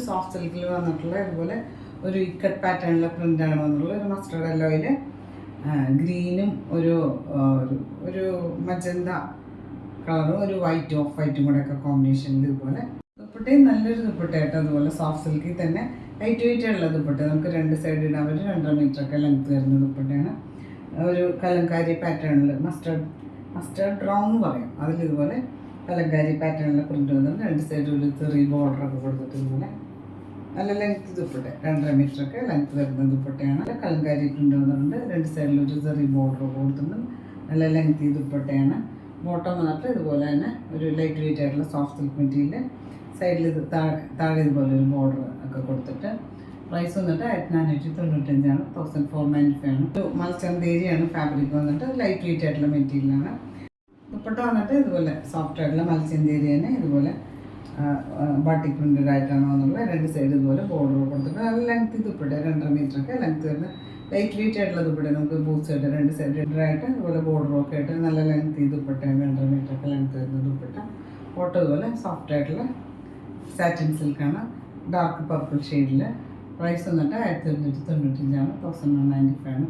soft സിൽക്കിൽ വന്നിട്ടുള്ള ഇതുപോലെ ഒരു ഇക്കട്ട് പാറ്റേണിലെ പ്രിൻ്റാണ് വന്നിട്ടുള്ള ഒരു മസ്റ്റർഡ് യെല്ലോയിൽ ഗ്രീനും ഒരു മജന്ത കളറും ഒരു വൈറ്റും ഓഫ് വൈറ്റും കൂടെ ഒക്കെ കോമ്പിനേഷനിൽ ഇതുപോലെ ദുപ്പട്ടയും നല്ലൊരു ദുപ്പട്ടയായിട്ട് അതുപോലെ സോഫ്റ്റ് സിൽക്കിൽ തന്നെ ലൈറ്റ് വെയിറ്റ് ഉള്ള ദുപ്പട്ട നമുക്ക് രണ്ട് സൈഡ് ഇടാൻ പറ്റും 2.5 മീറ്ററൊക്കെ ലെങ്ത് വരുന്ന ദുപ്പട്ടയാണ് ഒരു കലങ്കാരി പാറ്റേണിൽ മസ്റ്റേർഡ് ബ്രൗൺ എന്ന് പറയും അതിലിതുപോലെ കലങ്കാരി പാറ്റേണിൽ പ്രിൻ്റ് വന്നിട്ട് രണ്ട് സൈഡ് ഒരു ചെറിയ ബോർഡറൊക്കെ കൊടുത്തിട്ട് ഇതുപോലെ നല്ല ലെങ്ത് ദുപ്പട്ട 2.5 മീറ്ററൊക്കെ ലെങ്ത് വരുന്ന ദുപ്പട്ടയാണ് കലങ്കാരി പ്രിൻ്റ് വന്നിട്ടുണ്ട് രണ്ട് സൈഡിൽ ഒരു ചെറിയ ബോർഡറൊക്കെ കൊടുത്തിട്ടുണ്ട് നല്ല ലെങ്ത് ദുപ്പട്ടയാണ് ബോട്ടം വന്നിട്ട് ഇതുപോലെ തന്നെ ഒരു ലൈറ്റ് വെയിറ്റ് ആയിട്ടുള്ള സോഫ്റ്റ് സിൽക്ക് മെറ്റീരിയൽ സൈഡിൽ ഇത് താഴെ ഇതുപോലെ ഒരു ബോർഡർ ഒക്കെ കൊടുത്തിട്ട് പ്രൈസ് വന്നിട്ട് 1495 1495 ആണ് മൽച്ചന്തേരിയാണ് ഫാബ്രിക് വന്നിട്ട് ലൈറ്റ് വെയിറ്റ് ആയിട്ടുള്ള മെറ്റീരിയലാണ് ദുപ്പട്ട വന്നിട്ട് ഇതുപോലെ സോഫ്റ്റ് ആയിട്ടുള്ള മൽച്ചന്തേരി തന്നെ ഇതുപോലെ ബാട്ടിക് പ്രിൻ്റഡ് ആയിട്ടാണ് വന്നുള്ളത് രണ്ട് സൈഡ് ഇതുപോലെ ബോർഡർ കൊടുത്തിട്ട് നല്ല ലെങ്ത് ദുപ്പട്ട 2.5 മീറ്ററൊക്കെ ലെങ്ത് വരുന്ന ലൈറ്റ് വെയിറ്റ് ആയിട്ടുള്ള ദുപ്പട്ട നമുക്ക് ബൂത്ത് സൈഡ് രണ്ട് സൈഡ് ആയിട്ട് ഇതുപോലെ ബോർഡറൊക്കെ ആയിട്ട് നല്ല ലെങ്ത് ദുപ്പട്ടയാണ് 2.5 മീറ്ററൊക്കെ ലെങ്ത് വരുന്ന ദുപ്പട്ട ഫോട്ടോ ഇതുപോലെ സോഫ്റ്റ് ആയിട്ടുള്ള സാറ്റിൻ സിൽക്കാണ് ഡാർക്ക് പർപ്പിൾ ഷെയ്ഡിൽ പ്രൈസ് വന്നിട്ട് 1295 1195 ആണ്